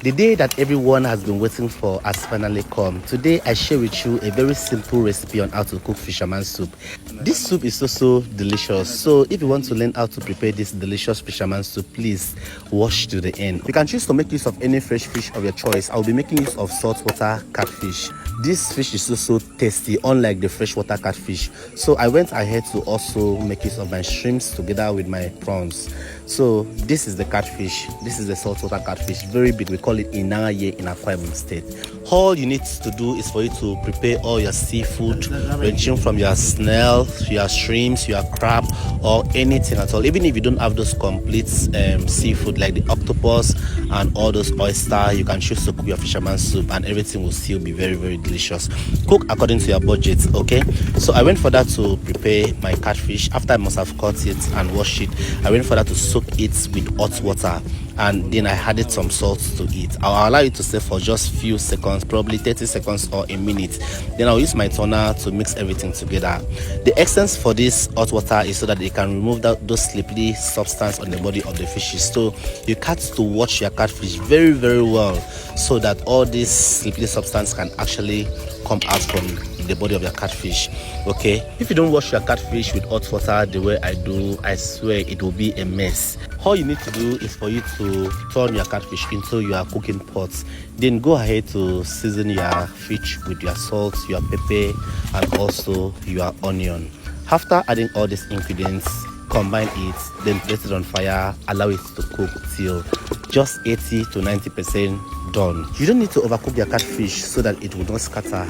The day that everyone has been waiting for has finally come. Today I share with you a very simple recipe on how to cook fisherman soup. This soup is so delicious. So if you want to learn how to prepare this delicious fisherman soup, please watch to the end. You can choose to make use of any fresh fish of your choice. I'll be making use of saltwater catfish. This fish is so tasty, unlike the freshwater catfish. So I went ahead to also make use of my shrimps together with my prawns. So this is the catfish. This is the saltwater catfish, very big. We call it Inaye in Akwa Ibom State. All you need to do is for you to prepare all your seafood, ranging from your snail, your shrimps, your crab, or anything at all. Even if you don't have those complete seafood like the octopus and all those oyster, you can choose to cook your fisherman soup and everything will still be very delicious. Cook according to your budget, okay? So I went for that to prepare my catfish. After I must have cut it and washed it, I went for that to soak it with hot water, and then I added some salt to it. I'll allow it to stay for just few seconds, probably 30 seconds or a minute. Then I'll use my toner to mix everything together. The essence for this hot water is so that it can remove those slippery substance on the body of the fishes. So you got to wash your catfish very well, so that all this slippery substance can actually come out from the body of your catfish. Okay, if you don't wash your catfish with hot water the way I do, I swear it will be a mess. All you need to do is for you to turn your catfish into your cooking pot. Then go ahead to season your fish with your salt, your pepper, and also your onion. After adding all these ingredients, combine it, then place it on fire, allow it to cook till just 80 to 90% done. You don't need to overcook your catfish so that it will not scatter.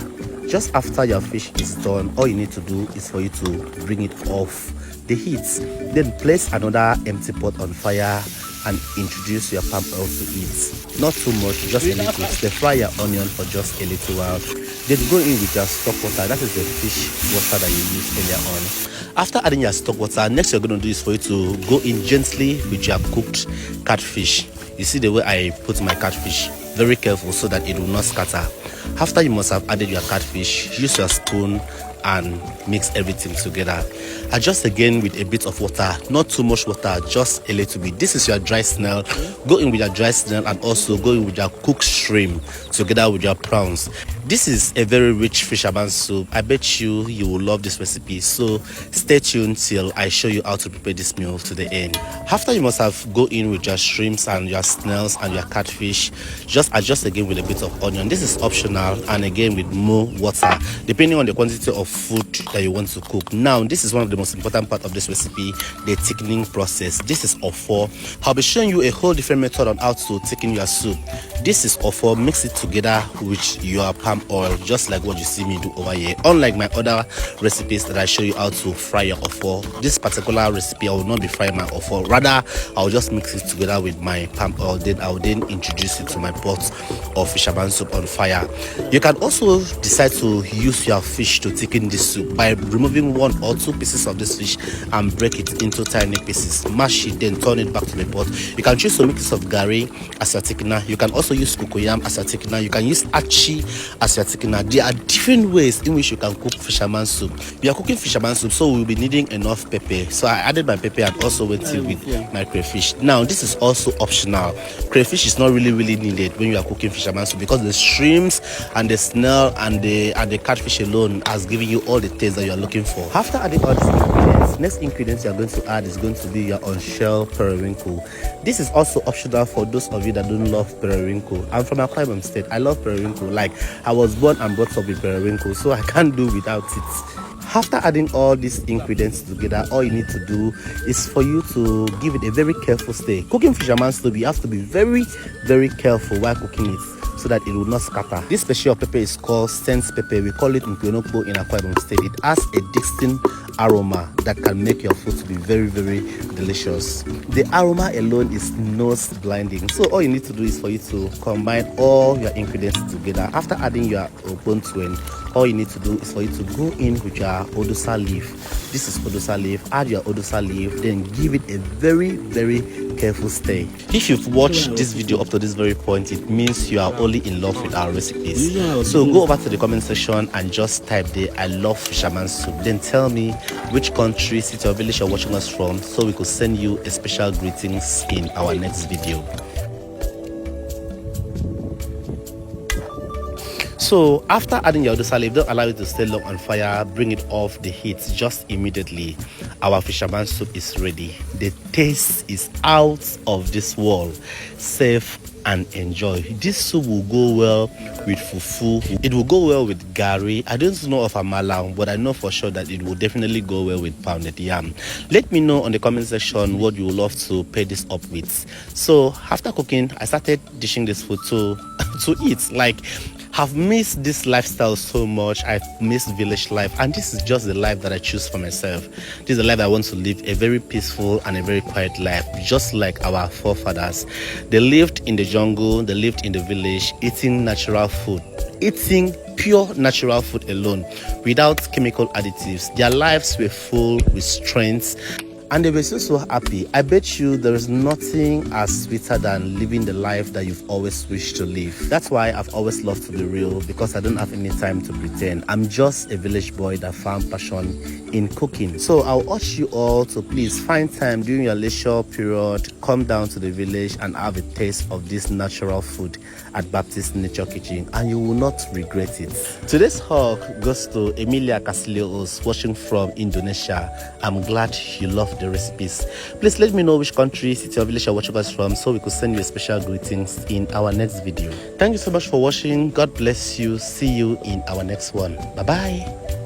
Just after your fish is done, all you need to do is for you to bring it off the heat. Then place another empty pot on fire and introduce your palm oil to it. Not too much, just a little. Stir fry your onion for just a little while. Then go in with your stock water. That is the fish water that you used earlier on. After adding your stock water, next you're going to do is for you to go in gently with your cooked catfish. You see the way I put my catfish, very careful so that it will not scatter. After you must have added your catfish, use your spoon and mix everything together. Adjust again with a bit of water, not too much water, just a little bit. This is your dry snail. Go in with your dry snail and also go in with your cooked shrimp together with your prawns. This is a very rich fisherman soup. I bet you will love this recipe, so stay tuned till I show you how to prepare this meal to the end. After you must have go in with your shrimps and your snails and your catfish, just adjust again with a bit of onion. This is optional, and again with more water depending on the quantity of food that you want to cook. Now this is one of the most important part of this recipe, the thickening process. This is ofo. I'll be showing you a whole different method on how to thicken your soup. This is ofo. Mix it together with your palm oil, just like what you see me do over here. Unlike my other recipes that I show you how to fry your ofo, this particular recipe I will not be frying my ofo. Rather, I'll just mix it together with my palm oil. Then I'll introduce it to my pot of fisherman soup on fire. You can also decide to use your fish to thicken this soup by removing 1 or 2 pieces of this fish and break it into tiny pieces. Mash it, then turn it back to the pot. You can choose to make use of gari as your thickener. You can also use cocoyam as your thickener. You can use achi as your thickener. There are different ways in which you can cook fisherman soup. We are cooking fisherman soup, so we'll be needing enough pepper. So I added my pepper and also went in with my crayfish. Now this is also optional. Crayfish is not really needed when you are cooking fisherman soup, because the shrimps and the snail and the catfish alone has given you all the taste that you are looking for. After adding all these ingredients, next ingredients you are going to add is going to be your unshelled periwinkle. This is also optional for those of you that don't love periwinkle. I'm from Akwa Ibom State. I love periwinkle. Like, I was born and brought up with periwinkle, so I can't do without it. After adding all these ingredients together, all you need to do is for you to give it a very careful stir. Cooking fisherman soup, you have to be very careful while cooking it, so that it will not scatter. This special pepper is called sense pepper. We call it Nkwenokpo in Akwa Ibom State. It has a distinct aroma that can make your food to be very delicious. The aroma alone is nose blinding. So all you need to do is for you to combine all your ingredients together. After adding your obontuen, all you need to do is for you to go in with your odusa leaf. This is odusa leaf. Add your odusa leaf, then give it a very careful stir. If you've watched this video up to this very point, it means you are only in love with our recipes. So go over to the comment section and just type there, I love fisherman soup. Then tell me which country, city or village you're watching us from, so we could send you a special greetings in our next video. So after adding your odosa leaf, don't allow it to stay long on fire. Bring it off the heat just immediately. Our fisherman soup is ready. The taste is out of this world. Safe and enjoy. This soup will go well with fufu. It will go well with gari. I don't know of amala, but I know for sure that it will definitely go well with pounded yam. Let me know on the comment section what you would love to pair this up with. So after cooking, I started dishing this food to eat. Like, have missed this lifestyle so much. I've missed village life, and this is just the life that I choose for myself. This is the life I want to live, a very peaceful and a very quiet life, just like our forefathers. They lived in the jungle, they lived in the village, eating natural food, eating pure natural food alone, without chemical additives. Their lives were full with strength, and they were so happy. I bet you there is nothing as sweeter than living the life that you've always wished to live. That's why I've always loved to be real, because I don't have any time to pretend. I'm just a village boy that found passion in cooking. So I'll urge you all to please find time during your leisure period, come down to the village and have a taste of this natural food at Baptist Nature Kitchen, and you will not regret it. Today's hug goes to Emilia Casilios watching from Indonesia. I'm glad you love the recipes. Please let me know which country, city or village you're watching us from, so we could send you a special greetings in our next video. Thank you so much for watching. God bless you. See you in our next one. Bye bye.